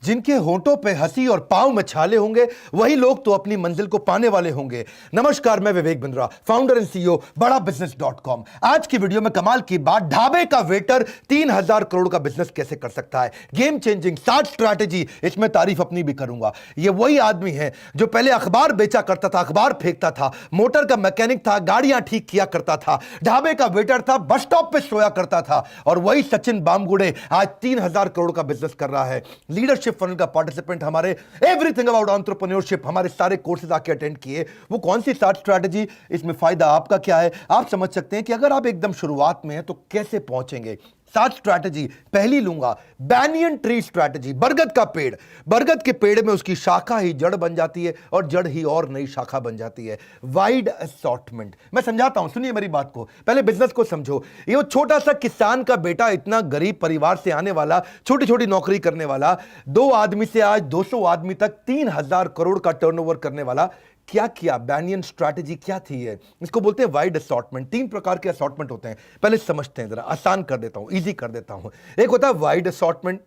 जिनके होंठों पे हंसी और पांव में छाले होंगे वही लोग तो अपनी मंजिल को पाने वाले होंगे। नमस्कार, मैं Vivek Bindra, founder and CEO बड़ा बिजनेस.com। आज की वीडियो में कमाल की बात, ढाबे का वेटर 3,000 करोड़ का बिजनेस कैसे कर सकता है। गेम चेंजिंग 60 स्ट्रैटेजी, इसमें तारीफ अपनी भी करूंगा। ये वही आदमी है जो पहले अखबार बेचा करता था, अखबार फेंकता था, मोटर का मैकेनिक था, गाड़ियां ठीक किया करता था, ढाबे का वेटर था, बस स्टॉप पे सोया करता था, और वही सचिन बामगुड़े आज 3,000 करोड़ का बिजनेस कर रहा है। लीडरशिप फनल का पार्टिसिपेंट, हमारे एवरीथिंग अबाउट एंटरप्रेन्योरशिप, हमारे सारे कोर्सेज आके अटेंड किए। वो कौन सी 60 स्ट्रैटेजी, इसमें फायदा आपका क्या है, आप समझ सकते हैं कि अगर आप एकदम शुरुआत में हैं तो कैसे पहुंचेंगे। 60 स्ट्रैटेजी पहली लूंगा, बैनियन ट्री स्ट्रैटेजी। बरगद का पेड़, बरगद के पेड़ में उसकी शाखा ही जड़ बन जाती है और जड़ ही और नई शाखा बन जाती है। वाइड असॉर्टमेंट, मैं समझाता हूं, सुनिए मेरी बात को, पहले बिजनेस को समझो। ये वो छोटा सा किसान का बेटा, इतना गरीब परिवार से आने वाला, छोटी छोटी नौकरी करने वाला, 2 आदमी से आज 200 आदमी तक 3,000 करोड़ का टर्नओवर करने वाला, क्या किया? बैनियन स्ट्रैटेजी क्या थी? है इसको बोलते हैं वाइड असॉर्टमेंट। 3 प्रकार के असॉर्टमेंट होते हैं, पहले समझते हैं, जरा आसान कर देता हूं, इजी कर देता हूं। एक होता है वाइड असॉर्टमेंट,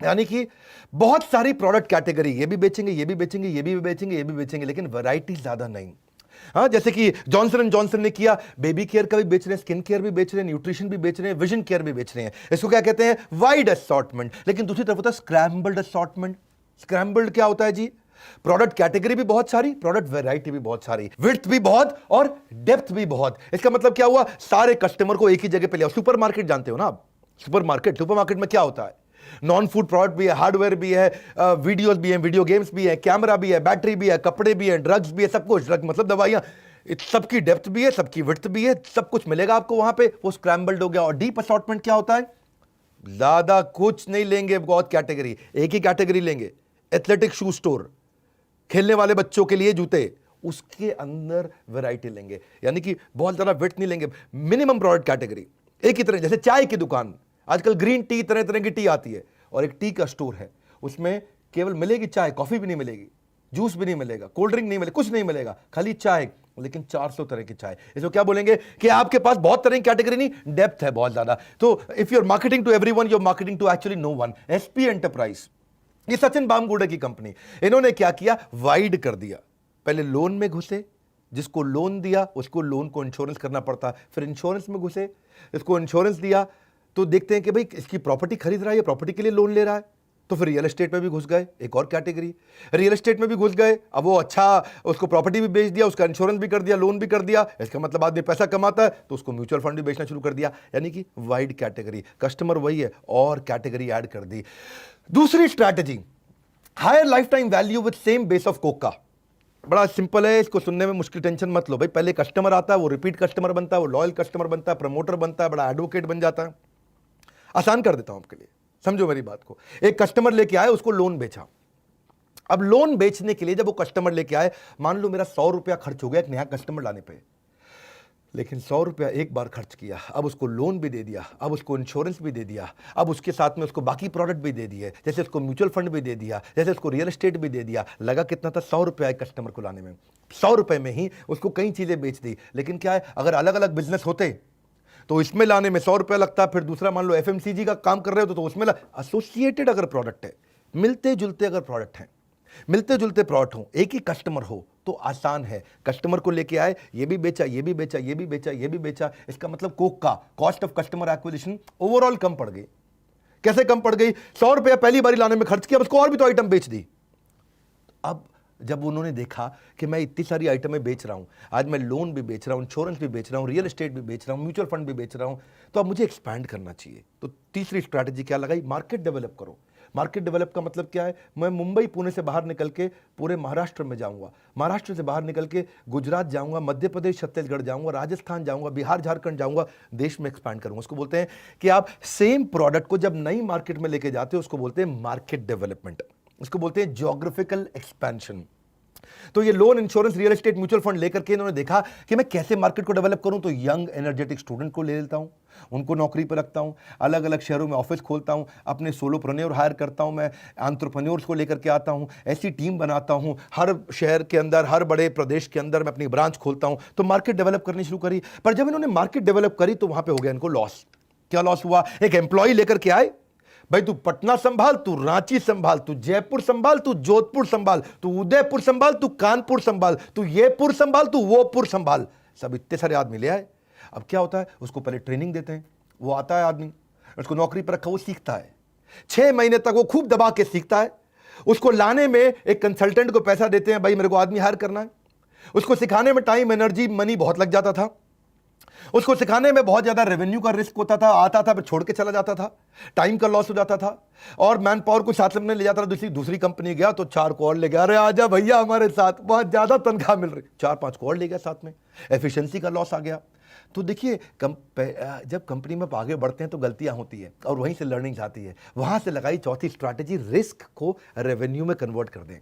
यानी कि बहुत सारी प्रोडक्ट कैटेगरी, ये भी बेचेंगे, ये भी बेचेंगे, ये भी बेचेंगे, ये भी बेचेंगे, लेकिन वैरायटी ज्यादा नहीं। हाँ, जैसे कि जॉनसन एंड जॉनसन ने किया, बेबी केयर का भी बेच रहे हैं, स्किन केयर भी बेच रहे हैं, न्यूट्रिशन भी बेच रहे हैं, विजन केयर भी बेच रहे हैं। इसको क्या कहते हैं? Wide assortment. लेकिन दूसरी तरफ होता है स्क्रैम्बल्ड असॉर्टमेंट। स्क्रैम्बल्ड क्या होता है जी? प्रोडक्ट कैटेगरी भी बहुत सारी, प्रोडक्ट वैरायटी भी बहुत सारी, विड्थ भी बहुत और डेप्थ भी बहुत। इसका मतलब क्या हुआ? सारे कस्टमर को एक ही जगह पे ले आओ। सुपरमार्केट जानते हो ना आप? सुपरमार्केट में क्या होता है? नॉन फूड प्रोडक्ट भी है, हार्डवेयर भी है, वीडियोस भी है, वीडियो गेम्स भी है, कैमरा भी है, बैटरी भी है, कपड़े भी है, ड्रग्स भी है, सब कुछ। ड्रग मतलब दवाइयां, सबकी डेप्थ भी है, सबकी विड्थ भी है, सब कुछ मिलेगा आपको वहां पे। वो स्क्रैम्बल्ड हो गया। और डीप असॉर्टमेंट क्या होता है? ज्यादा कुछ नहीं लेंगे, बहुत कैटेगरी, एक ही कैटेगरी लेंगे। एथलेटिक शू स्टोर, खेलने वाले बच्चों के लिए जूते, उसके अंदर वैरायटी लेंगे, यानी कि बहुत ज्यादा विड्थ नहीं लेंगे, मिनिमम प्रोडक्ट कैटेगरी एक ही तरह। जैसे चाय की दुकान, आजकल ग्रीन टी, तरह तरह की टी आती है, और एक टी का स्टोर है, उसमें केवल मिलेगी चाय, कॉफी भी नहीं मिलेगी, जूस भी नहीं मिलेगा, कोल्ड ड्रिंक नहीं मिलेगा, कुछ नहीं मिलेगा, खाली चाय, लेकिन 400 तरह की चाय। इसको क्या बोलेंगे कि आपके पास बहुत तरह की कैटेगरी नहीं, डेप्थ है बहुत ज्यादा। तो if you are marketing to everyone, you are marketing to actually no one. SP enterprise, ये सचिन बामगुड़े की कंपनी, इन्होंने क्या किया? वाइड कर दिया। पहले लोन में घुसे, जिसको लोन दिया उसको लोन को इंश्योरेंस करना पड़ता, फिर इंश्योरेंस में घुसे, इसको इंश्योरेंस दिया तो देखते हैं कि भाई इसकी प्रॉपर्टी खरीद रहा है, ये प्रॉपर्टी के लिए लोन ले रहा है, तो फिर रियल एस्टेट में भी घुस गए, एक और कैटेगरी। रियल एस्टेट में भी घुस गए, अब वो अच्छा, उसको प्रॉपर्टी भी बेच दिया, उसका इंश्योरेंस भी कर दिया, लोन भी कर दिया। इसका मतलब आदमी पैसा कमाता है तो उसको म्यूचुअल फंड भी बेचना शुरू कर दिया, यानी कि वाइड कैटेगरी। कस्टमर वही है और कैटेगरी ऐड कर दी। दूसरी strategy, higher life time value with same base of कोका। बड़ा सिंपल है, इसको सुनने में मुश्किल, टेंशन मत लो भाई। पहले कस्टमर आता है, वो रिपीट कस्टमर बनता है, वो लॉयल कस्टमर बनता है, प्रमोटर बनता है, बड़ा एडवोकेट बन जाता है। आसान कर देता हूं आपके लिए, समझो मेरी बात को। एक कस्टमर लेके आए, उसको लोन बेचा। अब लोन बेचने के लिए जब वो कस्टमर लेके आए, मान लो मेरा 100 रुपया खर्च हो गया एक नया कस्टमर लाने पे, लेकिन 100 रुपया एक बार खर्च किया, अब उसको लोन भी दे दिया, अब उसको इंश्योरेंस भी दे दिया, अब उसके साथ में उसको बाकी प्रोडक्ट भी दे दिए, जैसे उसको म्यूचुअल फंड भी दे दिया, जैसे उसको रियल एस्टेट भी दे दिया। लगा कितना था? 100 रुपया एक कस्टमर को लाने में। 100 रुपए में ही उसको कई चीजें बेच दी। लेकिन क्या है, अगर अलग अलग बिजनेस होते तो इसमें लाने में 100 रुपया लगता, फिर दूसरा मान लो एफएमसीजी का काम कर रहे हो तो उसमें एसोसिएटेड अगर प्रोडक्ट है, मिलते जुलते अगर प्रोडक्ट है, मिलते जुलते प्रोडक्ट हो, एक ही कस्टमर हो तो आसान है। कस्टमर को लेके आए, ये भी बेचा, ये भी बेचा, ये भी बेचा, ये भी बेचा। इसका मतलब कोक का cost of customer acquisition overall कम पड़ गई। कैसे कम पड़ गई? 100 रुपया पहली बारी लाने में खर्च किया, उसको और भी तो आइटम बेच दी। अब जब उन्होंने देखा कि मैं इतनी सारी आइटमें बेच रहा हूं, आज मैं लोन भी बेच रहा हूं, इंश्योरेंस भी बेच रहा हूं, रियल एस्टेट भी बेच रहा हूं, म्यूचुअल फंड भी बेच रहा हूं, तो अब मुझे एक्सपैंड करना चाहिए। तो तीसरी स्ट्रैटेजी क्या लगाई? मार्केट डेवलप करो। मार्केट डेवलप का मतलब क्या है? मैं मुंबई पुणे से बाहर निकल के पूरे महाराष्ट्र में जाऊंगा, महाराष्ट्र से बाहर निकल के गुजरात जाऊंगा, मध्य प्रदेश छत्तीसगढ़ जाऊंगा, राजस्थान जाऊंगा, बिहार झारखंड जाऊंगा, देश में एक्सपैंड करूंगा। उसको बोलते हैं कि आप सेम प्रोडक्ट को जब नई मार्केट में लेके जाते हो, उसको बोलते हैं मार्केट डेवलपमेंट, उसको बोलते हैं ज्योग्राफिकल एक्सपेंशन। तो ये loan, insurance, real estate, mutual fund लेकर के इन्होंने देखा कि मैं कैसे मार्केट को डेवलप करूं। तो यंग एनर्जेटिक स्टूडेंट को ले लेता हूं, उनको नौकरी पर रखता हूं, अलग अलग शहरों में ऑफिस खोलता हूं, अपने सोलोप्रेन्योर हायर करता हूं, मैं एंटरप्रेन्योर्स को लेकर के आता हूं, ऐसी टीम बनाता हूं, हर शहर के अंदर, हर बड़े प्रदेश के अंदर मैं अपनी ब्रांच खोलता हूं। तो मार्केट डेवलप करनी शुरू करी। पर जब इन्होंने मार्केट डेवलप करी तो वहां पर हो गया इनको लॉस। क्या लॉस हुआ? एक एम्प्लॉय लेकर के आए, भाई तू पटना संभाल, तू रांची संभाल, तू जयपुर संभाल, तू जोधपुर संभाल, तू उदयपुर संभाल, तू कानपुर संभाल, तू ये पुर संभाल, तू वो पुर संभाल। सब इतने सारे आदमी ले आए। अब क्या होता है, उसको पहले ट्रेनिंग देते हैं, वो आता है आदमी, उसको नौकरी पर रखा, वो सीखता है 6 महीने तक, वो खूब दबा के सीखता है। उसको लाने में एक कंसल्टेंट को पैसा देते हैं, भाई मेरे को आदमी हायर करना है। उसको सिखाने में टाइम, एनर्जी, मनी बहुत लग जाता था। उसको सिखाने में बहुत ज्यादा रेवेन्यू का रिस्क होता था, आता था फिर छोड़ के चला जाता था, टाइम का लॉस हो जाता था। और मैन पावर को साथ में ले जाता था। दूसरी कंपनी गया तो 4 को और ले गया, अरे आजा भैया हमारे साथ, बहुत ज्यादा तनख्वाह मिल रही, 4-5 को और ले गया साथ में, एफिशिएंसी का लॉस आ गया। तो देखिए जब कंपनी में आगे बढ़ते हैं तो गलतियां होती है और वहीं से लर्निंग आती है। वहां से लगाई चौथी स्ट्रैटेजी, रिस्क को रेवेन्यू में कन्वर्ट कर दें।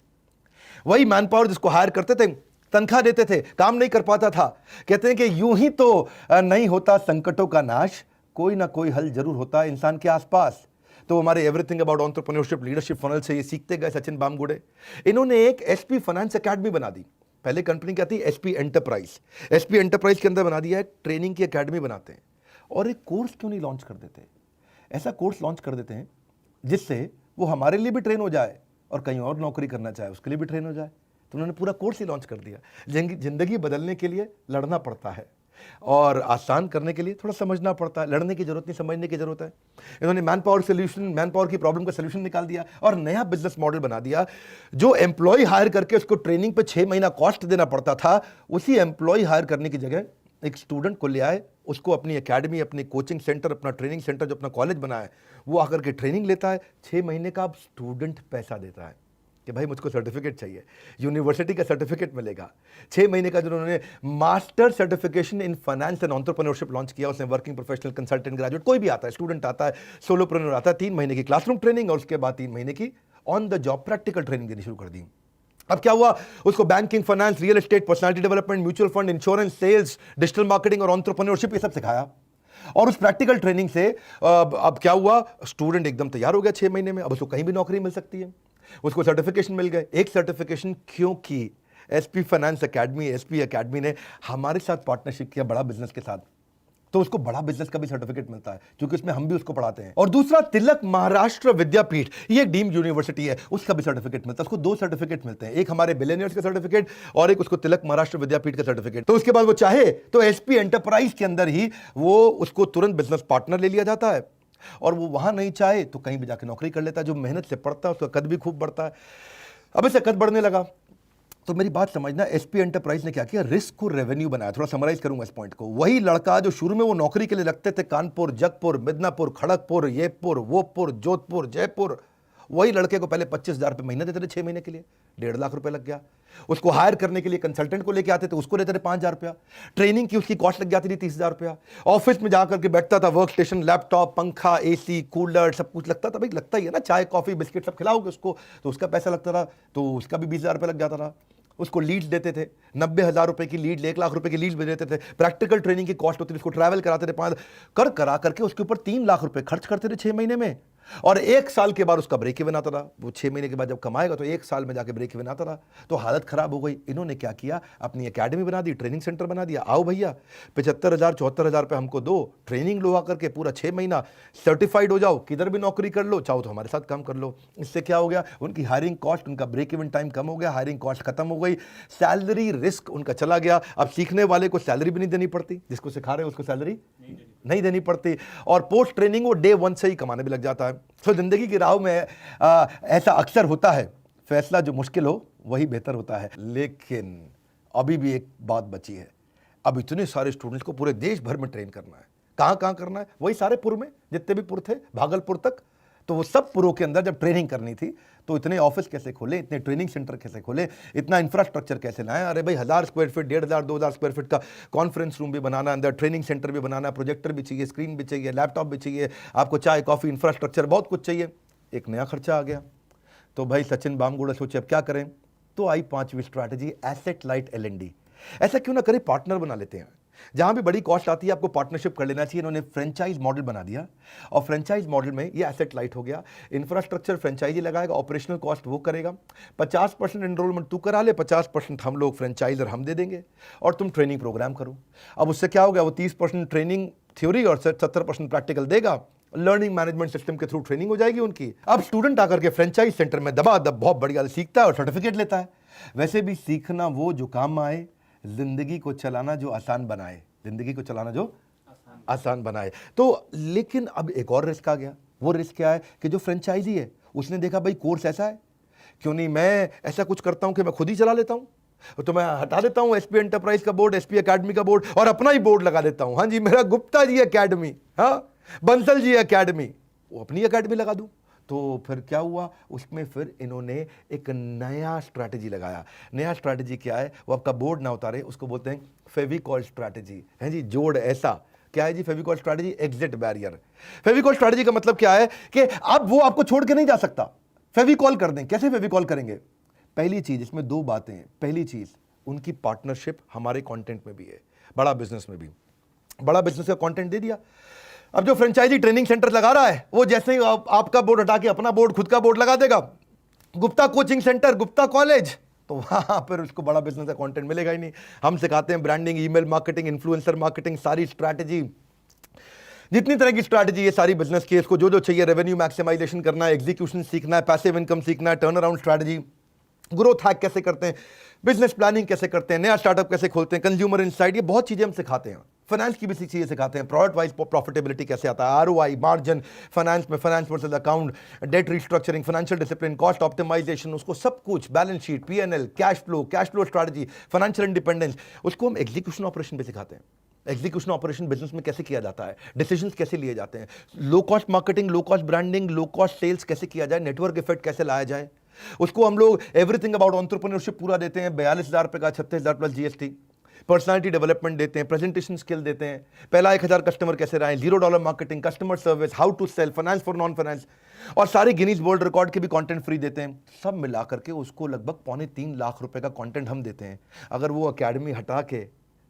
वही मैन पावर जिसको हायर करते थे, तनख्वाह देते थे, काम नहीं कर पाता था, कहते हैं कि यूं ही तो नहीं होता संकटों का नाश, कोई ना कोई हल जरूर होता है इंसान के आसपास। तो हमारे everything about entrepreneurship leadership funnel से ये सीखते गए सचिन बामगुड़े। इन्होंने एक एसपी फाइनेंस एकेडमी बना दी। पहले कंपनी क्या थी, एसपी एंटरप्राइज। एसपी एंटरप्राइज के अंदर बना दिया है, ट्रेनिंग की एकेडमी बनाते हैं। और एक कोर्स क्यों नहीं लॉन्च कर देते, ऐसा कोर्स लॉन्च कर देते हैं जिससे वो हमारे लिए भी ट्रेन हो जाए और कहीं और नौकरी करना चाहे उसके लिए भी ट्रेन हो जाए। तो उन्होंने पूरा कोर्स ही लॉन्च कर दिया। जिंदगी बदलने के लिए लड़ना पड़ता है और आसान करने के लिए थोड़ा समझना पड़ता है। लड़ने की जरूरत नहीं, समझने की जरूरत है। इन्होंने मैन पावर की प्रॉब्लम का सोल्यूशन निकाल दिया और नया बिजनेस मॉडल बना दिया। जो एम्प्लॉय हायर करके उसको ट्रेनिंग पे 6 महीना कॉस्ट देना पड़ता था, उसी एम्प्लॉय हायर करने की जगह एक स्टूडेंट को ले आए, उसको अपनी एकेडमी, अपनी कोचिंग सेंटर, अपना ट्रेनिंग सेंटर जो अपना कॉलेज बना है, वो आकर के ट्रेनिंग लेता है। 6 महीने का अब स्टूडेंट पैसा देता है कि भाई मुझको सर्टिफिकेट चाहिए, यूनिवर्सिटी का सर्टिफिकेट मिलेगा। 6 महीने का जो उन्होंने master certification in finance and entrepreneurship launch किया, उसमें वर्किंग प्रोफेशनल, कंसल्टेंट, ग्रेजुएट कोई भी आता है, स्टूडेंट आता है, सोलोप्रेन्योर आता है, 3 महीने की क्लासरूम ट्रेनिंग और उसके बाद 3 महीने की on the job practical training देनी शुरू कर दी। अब क्या हुआ, उसको banking, finance, real estate, personality development, mutual fund, insurance, sales, digital marketing और एंटरप्रेन्योरशिप ये सब सिखाया। और उस प्रैक्टिकल ट्रेनिंग से अब क्या हुआ, स्टूडेंट एकदम तैयार हो गया 6 महीने में। अब उसको कहीं भी नौकरी मिल सकती है, उसको सर्टिफिकेशन मिल गए। एक सर्टिफिकेशन क्योंकि SP finance academy, SP academy ने हमारे साथ पार्टनरशिप किया बड़ा बिजनेस के साथ, तो उसको बड़ा बिजनेस का भी सर्टिफिकेट मिलता है क्योंकि उसमें हम भी उसको पढ़ाते हैं। और दूसरा, तिलक महाराष्ट्र विद्यापीठ, ये एक डीम्ड यूनिवर्सिटी है, उसका भी सर्टिफिकेट मिलता है। उसको 2 सर्टिफिकेट मिलते हैं, एक हमारे बिलियनियर्स का सर्टिफिकेट और एक उसको तिलक महाराष्ट्र विद्यापीठ का सर्टिफिकेट। तो उसके बाद वो चाहे तो एसपी एंटरप्राइज के अंदर ही वो उसको तुरंत बिजनेस पार्टनर ले लिया जाता है। और वो वहां नहीं चाहे तो कहीं भी जाके नौकरी कर लेता है। जो मेहनत से पढ़ता है उसका कद भी खूब बढ़ता है। अब इसे कद बढ़ने लगा तो मेरी बात समझना, एसपी एंटरप्राइज ने क्या किया, रिस्क को रेवेन्यू बनाया। थोड़ा समराइज करूंगा इस पॉइंट को। वही लड़का जो शुरू में वो नौकरी के लिए लगते थे कानपुर, जगपुर, मिदनापुर, खड़गपुर, ये पुर, वो पुर, जोधपुर, जयपुर, वही लड़के को पहले 25,000 रुपये महीना देते थे 6 महीने के लिए, 1.5 लाख रुपए लग गया। उसको हायर करने के लिए कंसल्टेंट को लेके आते थे, उसको देते थे 5,000 रुपया। ट्रेनिंग की उसकी कॉस्ट लग जाती थी 30,000 रुपया। ऑफिस में जाकर के बैठता था, वर्क स्टेशन, लैपटॉप, पंखा, एसी, कूलर, सब कुछ लगता था। भाई लगता ही है ना, चाय कॉफी बिस्किट सब खिलाओगे उसको तो उसका पैसा लगता था, तो उसका भी 20,000 रुपये लग जाता था। उसको लीड देते थे, 90,000 रुपए की लीड, 1 लाख रुपए की लीड भी देते थे। प्रैक्टिकल ट्रेनिंग की कॉस्ट होती थी, उसको ट्रैवल कराते थे, 5 करा करके उसके ऊपर 3 लाख रुपए खर्च करते थे 6 महीने में। और 1 साल के बाद उसका ब्रेक इवन आता था। वो 6 महीने के बाद जब कमाएगा तो 1 साल में जाके ब्रेक इवन आता था। तो हालत खराब हो गई। इन्होंने क्या किया, अपनी एकेडमी बना दी, ट्रेनिंग सेंटर बना दिया। आओ भैया 75,000 74,000 रुपये हमको दो, ट्रेनिंग लो आकर के, पूरा 6 महीना सर्टिफाइड हो जाओ, किधर भी नौकरी कर लो, चाहो तो हमारे साथ काम कर लो। इससे क्या हो गया, उनकी हायरिंग कॉस्ट, उनका ब्रेक इवन टाइम कम हो गया, हायरिंग कॉस्ट खत्म हो गई, सैलरी रिस्क उनका चला गया। अब सीखने वाले को सैलरी भी नहीं देनी पड़ती, जिसको सिखा रहे हैं उसको सैलरी नहीं देनी पड़ती। और पोस्ट ट्रेनिंग वो डे 1 से ही कमाने भी लग जाता है। तो जिंदगी की राह में ऐसा अक्सर होता है, फैसला जो मुश्किल हो वही बेहतर होता है। लेकिन अभी भी एक बात बची है, अब इतने सारे स्टूडेंट्स को पूरे देश भर में ट्रेन करना है। कहाँ करना है, वही सारे पुर में, जितने भी पुर थे भागलपुर तक। तो वो सब पुरों के अंदर जब ट्रेनिंग करनी थी तो इतने ऑफिस कैसे खोले, इतने ट्रेनिंग सेंटर कैसे खोले, इतना इंफ्रास्ट्रक्चर कैसे लाएं। अरे भाई 1,000 स्क्वायर फीट, 1,500 2,000 स्क्वायर फीट का कॉन्फ्रेंस रूम भी बनाना, अंदर ट्रेनिंग सेंटर भी बनाना, प्रोजेक्टर भी चाहिए, स्क्रीन भी चाहिए, लैपटॉप भी चाहिए, आपको चाय कॉफ़ी इंफ्रास्ट्रक्चर बहुत कुछ चाहिए। एक नया खर्चा आ गया। तो भाई सचिन बामगुड़े सोचे अब क्या करें। तो आई 5वीं स्ट्रैटेजी, एसेट लाइट L&D। ऐसा क्यों ना करें, पार्टनर बना लेते हैं। जहां भी बड़ी कॉस्ट आती है आपको पार्टनरशिप कर लेना चाहिए। इन्होंने फ्रेंचाइज मॉडल बना दिया और फ्रेंचाइज मॉडल में ये एसेट लाइट हो गया। इंफ्रास्ट्रक्चर फ्रेंचाइजी लगाएगा, ऑपरेशनल कॉस्ट वो करेगा, 50% एनरोलमेंट तू करा ले, 50% हम लोग फ्रेंचाइजर हम दे देंगे और तुम ट्रेनिंग प्रोग्राम करो। अब उससे क्या हो गया, वो 30% ट्रेनिंग थ्योरी और 70% प्रैक्टिकल देगा लर्निंग मैनेजमेंट सिस्टम के थ्रू ट्रेनिंग हो जाएगी उनकी। अब स्टूडेंट आकर के फ्रेंचाइज सेंटर में दबा दब बहुत बढ़िया सीखता है और सर्टिफिकेट लेता है। वैसे भी सीखना वो जो काम आए, जिंदगी को चलाना जो आसान बनाए, जिंदगी को चलाना जो आसान बनाए। तो लेकिन अब एक और रिस्क आ गया। वो रिस्क क्या है कि जो फ्रेंचाइजी है उसने देखा भाई कोर्स ऐसा है, क्यों नहीं मैं ऐसा कुछ करता हूं कि मैं खुद ही चला लेता हूं। तो मैं हटा देता हूं एसपी एंटरप्राइज का बोर्ड, एसपी एकेडमी का बोर्ड और अपना ही बोर्ड लगा देता हूं। हाँ जी, मेरा गुप्ता जी एकेडमी, हाँ बंसल जी एकेडमी, वो अपनी एकेडमी लगा दूं। तो फिर क्या हुआ उसमें, फिर इन्होंने एक नया स्ट्रैटेजी लगाया। नया स्ट्रैटेजी क्या है, वो आपका बोर्ड ना उतारे, उसको बोलते हैं फेविकॉल स्ट्रैटेजी। है जी, जोड़ ऐसा क्या है जी Fevicol strategy? Exit barrier. Fevicol strategy का मतलब क्या है कि अब वो आपको छोड़ के नहीं जा सकता, फेविकॉल कर दें। कैसे फेविकॉल करेंगे? पहली चीज, इसमें दो बातें हैं। पहली चीज, उनकी पार्टनरशिप हमारे कंटेंट में भी है, बड़ा बिजनेस में भी। बड़ा बिजनेस का कंटेंट दे दिया। अब जो फ्रेंचाइजी ट्रेनिंग सेंटर लगा रहा है वो जैसे ही आपका बोर्ड हटा के अपना बोर्ड, खुद का बोर्ड लगा देगा, Gupta coaching centre, Gupta college, तो वहां पर उसको बड़ा बिजनेस का कंटेंट मिलेगा ही नहीं। हम सिखाते हैं branding, email marketing, influencer marketing, सारी स्ट्रैटेजी, जितनी तरह की स्ट्रैटेजी है सारी बिजनेस की, इसको जो जो चाहिए, रेवेन्यू मैक्सिमाइजेशन करना है, एग्जीक्यूशन सीखना है, पैसिव इनकम सीखना है, turn around strategy, growth hack कैसे करते हैं, बिजनेस प्लानिंग कैसे करते हैं, नया स्टार्टअप कैसे खोलते हैं, कंज्यूमर इनसाइट, ये बहुत चीजें हम सिखाते हैं। फाइनेंस की भी चीजें सिखाते हैं, प्रोडक्ट वाइज प्रॉफिटेबिलिटी कैसे आता है, आरओआई, मार्जिन, फाइनेंस में finance versus account, debt restructuring, financial discipline, cost optimization, उसको सब कुछ, balance sheet, PNL, cash flow strategy, financial independence, उसको हम एग्जीक्यूशन ऑपरेशन पे सिखाते हैं। एग्जीक्यूशन ऑपरेशन बिजनेस में कैसे किया जाता है, डिसीजंस कैसे लिए जाते हैं, low cost marketing, low cost branding, low cost sales कैसे किया जाए, नेटवर्क इफेक्ट कैसे लाया जाए, उसको हम लोग एवरीथिंग अबाउट एंटरप्रेन्योरशिप पूरा देते हैं। 42,000 रुपए का, 36,000 प्लस जीएसटी। पर्सनालिटी डेवलपमेंट देते हैं, प्रेजेंटेशन स्किल देते हैं, पहला 1,000 कस्टमर कैसे रहे, $0 marketing, customer service, how to sell, finance for non finance, और सारे गिनीज वर्ल्ड रिकॉर्ड के भी कंटेंट फ्री देते हैं। सब मिलाकर के उसको लगभग 2.25 लाख रुपए का कंटेंट हम देते हैं। अगर वो एकेडमी हटा के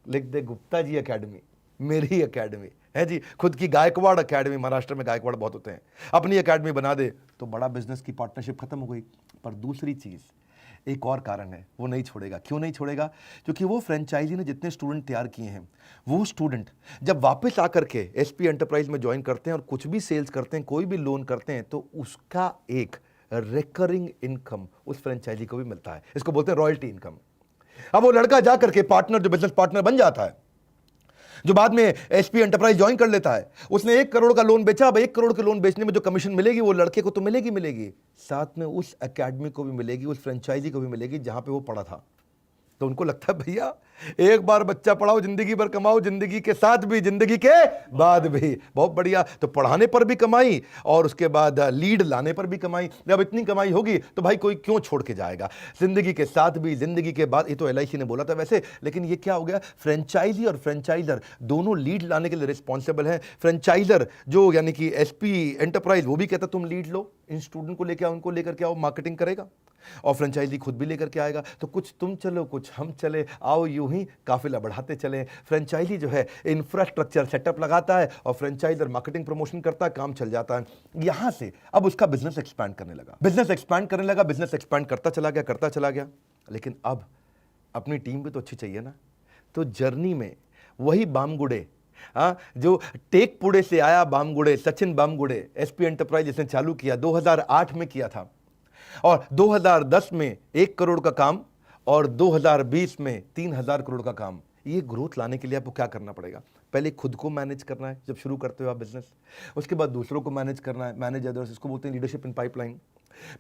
लिख दे गुप्ता जी एकेडमी, मेरी एकेडमी है जी, खुद की गायकवाड़ एकेडमी, महाराष्ट्र में गायकवाड़ बहुत होते हैं, अपनी एकेडमी बना दे, तो बड़ा बिजनेस की पार्टनरशिप खत्म हो गई। पर दूसरी चीज, एक और कारण है, वो नहीं छोड़ेगा। क्यों नहीं छोड़ेगा? क्योंकि वो फ्रेंचाइजी ने जितने स्टूडेंट तैयार किए हैं, वो स्टूडेंट जब वापस आकर के एसपी एंटरप्राइज में ज्वाइन करते हैं और कुछ भी सेल्स करते हैं, कोई भी लोन करते हैं, तो उसका एक रिकरिंग इनकम उस फ्रेंचाइजी को भी मिलता है। इसको बोलते हैं रॉयल्टी इनकम। अब वो लड़का जाकर के पार्टनर, जो बिजनेस पार्टनर बन जाता है, जो बाद में एसपी एंटरप्राइज ज्वाइन कर लेता है, उसने 1 करोड़ का लोन बेचा। अब 1 करोड़ के लोन बेचने में जो कमीशन मिलेगी वो लड़के को तो मिलेगी, साथ में उस एकेडमी को भी मिलेगी, उस फ्रेंचाइजी को भी मिलेगी जहां पे वो पढ़ा था। तो उनको लगता है भैया एक बार बच्चा पढ़ाओ, जिंदगी भर कमाओ, जिंदगी के साथ भी, जिंदगी के बाद भी। बहुत बढ़िया। तो पढ़ाने पर भी कमाई और उसके बाद लीड लाने पर भी कमाई। जब इतनी कमाई होगी तो भाई कोई क्यों छोड़ के जाएगा, जिंदगी के साथ भी, जिंदगी के बाद। ये तो एलआईसी ने बोला था वैसे, लेकिन ये क्या हो गया, फ्रेंचाइजी और फ्रेंचाइजर दोनों लीड लाने के लिए रिस्पॉन्सिबल है। फ्रेंचाइजर जो यानी कि एसपी एंटरप्राइज, वो भी कहता तुम लीड लो, इन स्टूडेंट को लेकर आओ, उनको लेकर के आओ, मार्केटिंग करेगा, और फ्रेंचाइजी खुद भी लेकर के आएगा। तो कुछ तुम चलो, कुछ हम चले, आओ यूं ही काफिला बढ़ाते चले। फ्रेंचाइजी जो है इंफ्रास्ट्रक्चर सेटअप लगाता है और फ्रेंचाइजर मार्केटिंग प्रमोशन करता है, काम चल जाता है। यहां से अब उसका बिजनेस एक्सपैंड करने लगा, बिजनेस एक्सपैंड करता चला गया। लेकिन अब अपनी टीम भी तो अच्छी चाहिए ना। तो जर्नी में वही बामगुड़े, जो टेकपुड़े से आया बामगुड़े, सचिन बामगुड़े, एसपी एंटरप्राइज जिसने चालू किया 2008 में किया था, और 2010 में 1 करोड़ का काम, और 2020 में 3,000 करोड़ का काम। ये ग्रोथ लाने के लिए आपको क्या करना पड़ेगा? पहले खुद को मैनेज करना है जब शुरू करते हो आप बिजनेस, उसके बाद दूसरों को मैनेज करना है, मैनेज अदर्स, इसको बोलते हैं लीडरशिप इन पाइपलाइन।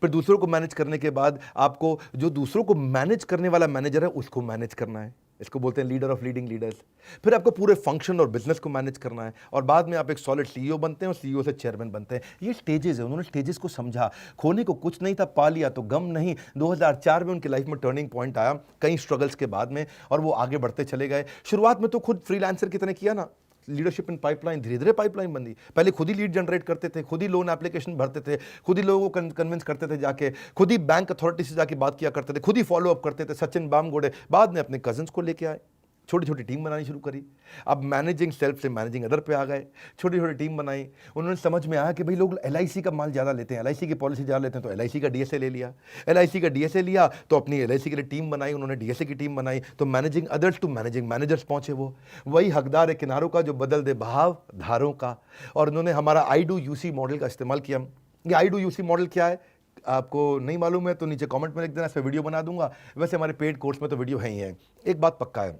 फिर दूसरों को मैनेज करने के बाद आपको जो दूसरों को मैनेज करने वाला मैनेजर है उसको मैनेज करना है, इसको बोलते हैं लीडर ऑफ लीडिंग लीडर्स। फिर आपको पूरे फंक्शन और बिजनेस को मैनेज करना है, और बाद में आप एक सॉलिड सीईओ बनते हैं और सीईओ से चेयरमैन बनते हैं। ये स्टेजेस है, उन्होंने स्टेजेस को समझा। खोने को कुछ नहीं था, पा लिया तो गम नहीं। 2004 में उनकी लाइफ में टर्निंग पॉइंट आया, कई स्ट्रगल्स के बाद में, और वो आगे बढ़ते चले गए। शुरुआत में तो खुद फ्रीलांसर की तरह किया ना, लीडरशिप इन पाइपलाइन, धीरे धीरे पाइपलाइन बनी। पहले खुद ही लीड जनरेट करते थे, खुद ही लोन एप्लीकेशन भरते थे, खुद ही लोगों को कन्विंस करते थे जाके, खुद ही बैंक अथॉरिटी से जाके बात किया करते थे, खुद ही फॉलो अप करते थे। सचिन बामगुड़े बाद में अपने कजिन्स को लेके आए, छोटी छोटी टीम बनानी शुरू करी। अब मैनेजिंग सेल्फ से मैनेजिंग अदर पे आ गए, छोटी छोटी टीम बनाई। उन्होंने समझ में आया कि भाई लोग LIC का माल ज़्यादा लेते हैं, LIC की पॉलिसी ज़्यादा लेते हैं, तो LIC का DSA ले लिया। LIC का DSA लिया तो अपनी LIC के लिए टीम बनाई, उन्होंने DSA की टीम बनाई, तो managing others to managing managers पहुंचे। वो वही हकदार है किनारों का जो बदल दे बहाव धारों का। और उन्होंने हमारा I2UC मॉडल का इस्तेमाल किया। ये I2UC मॉडल क्या है आपको नहीं मालूम है तो नीचे कमेंट में लिख देना, इस पर वीडियो बना दूंगा। वैसे हमारे पेड कोर्स में तो वीडियो है ही है। एक बात पक्का है,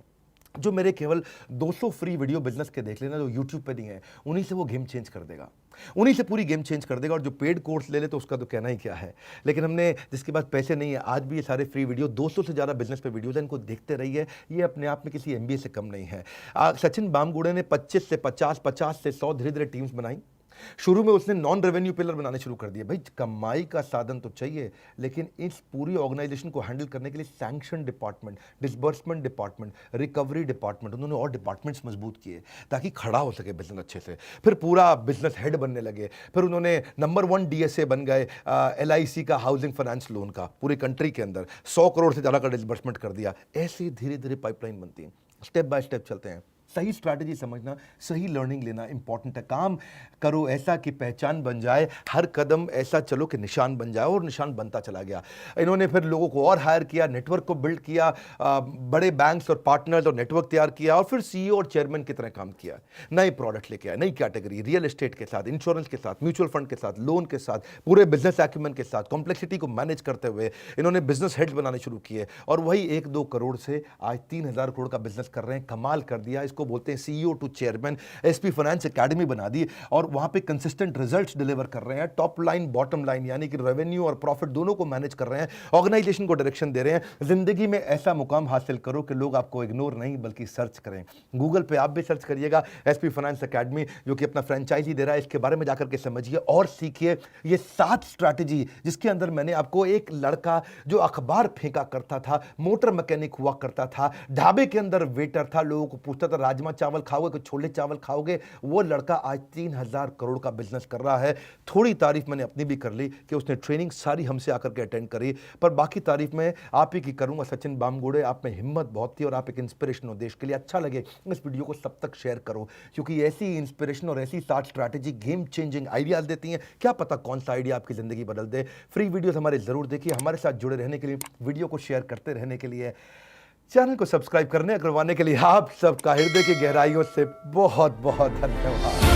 जो मेरे केवल 200 फ्री वीडियो बिजनेस के देख लेना जो यूट्यूब पे नहीं है, उन्हीं से वो गेम चेंज कर देगा, उन्हीं से पूरी गेम चेंज कर देगा। और जो पेड कोर्स ले ले तो उसका तो कहना ही क्या है। लेकिन हमने जिसके पास पैसे नहीं है, आज भी ये सारे फ्री वीडियो 200 से ज़्यादा बिजनेस पे वीडियोज हैं, इनको देखते रहिए। ये अपने आप में किसी MBA से कम नहीं है। सचिन बामगुड़े ने 25 से 50, 50 से 100 धीरे धीरे टीम्स बनाई। शुरू में उसने नॉन रेवेन्यू पिलर बनाने शुरू कर दिए। भाई कमाई का साधन तो चाहिए, लेकिन इस पूरी ऑर्गेनाइजेशन को हैंडल करने के लिए sanction department, disbursement department, recovery department, उन्होंने और डिपार्टमेंट्स मजबूत किए ताकि खड़ा हो सके बिजनेस अच्छे से। फिर पूरा बिजनेस हेड बनने लगे। फिर उन्होंने नंबर 1 DSA बन गए LIC का, हाउसिंग फाइनेंस लोन का, पूरी कंट्री के अंदर 100 करोड़ से ज़्यादा का डिसबर्समेंट कर दिया। ऐसे धीरे धीरे पाइपलाइन बनती है, स्टेप बाय स्टेप चलते हैं। सही स्ट्रैटेजी समझना, सही लर्निंग लेना इंपॉर्टेंट है। काम करो ऐसा कि पहचान बन जाए, हर कदम ऐसा चलो कि निशान बन जाए, और निशान बनता चला गया। इन्होंने फिर लोगों को और हायर किया, नेटवर्क को बिल्ड किया, बड़े बैंक्स और पार्टनर्स और नेटवर्क तैयार किया, और फिर CEO और चेयरमैन की तरह काम किया। नए प्रोडक्ट लेके आए, नई कैटेगरी, रियल एस्टेट के साथ, इंश्योरेंस के साथ, म्यूचुअल फंड के साथ, लोन के साथ, पूरे बिजनेस एक्यूमेंट के साथ, कॉम्प्लेक्सिटी को मैनेज करते हुए इन्होंने बिजनेस हेड्स बनाने शुरू किए। और वही 1-2 करोड़ से आज 3000 करोड़ का बिजनेस कर रहे हैं। कमाल कर दिया। इसको बोलते हैं CEO to chairman. SP finance academy बना दी और वहां पे कंसिस्टेंट रिजल्ट्स डिलीवर कर रहे हैं। टॉप लाइन बॉटम लाइन यानी कि रेवेन्यू और प्रॉफिट दोनों को मैनेज कर रहे हैं। ऑर्गेनाइजेशन को डायरेक्शन दे रहे हैं। जिंदगी में ऐसा मुकाम हासिल करो कि लोग आपको इग्नोर नहीं बल्कि सर्च करें। गूगल पे आप भी सर्च करिएगा SP फाइनेंस एकेडमी, जो कि अपना फ्रेंचाइजी दे रहा है। इसके बारे में जाकर के समझिए और सीखिए। ये 7 स्ट्रैटेजी जिसके अंदर मैंने आपको, एक लड़का जो अखबार फेंका करता था, मोटर मैकेनिक हुआ करता था, ढाबे के अंदर वेटर था, लोगों को पूछता था राजमा चावल खाओगे कि छोले चावल खाओगे, वो लड़का आज 3000 करोड़ का बिजनेस कर रहा है। थोड़ी तारीफ मैंने अपनी भी कर ली कि उसने ट्रेनिंग सारी हमसे आकर के अटेंड करी, पर बाकी तारीफ मैं आप ही की करूंगा। सचिन बामगुड़े, आप में हिम्मत बहुत थी और आप एक इंस्पिरेशन हो देश के लिए। अच्छा लगे इस वीडियो को सब तक शेयर करो, क्योंकि ऐसी इंस्पिरेशन और ऐसी 7 स्ट्रैटेजी गेम चेंजिंग आइडियाज देती हैं। क्या पता कौन सा आइडिया आपकी जिंदगी बदल दे। फ्री वीडियोस हमारे जरूर देखिए। हमारे साथ जुड़े रहने के लिए, वीडियो को शेयर करते रहने के लिए, चैनल को सब्सक्राइब करवाने के लिए आप सबका हृदय की गहराइयों से बहुत बहुत धन्यवाद।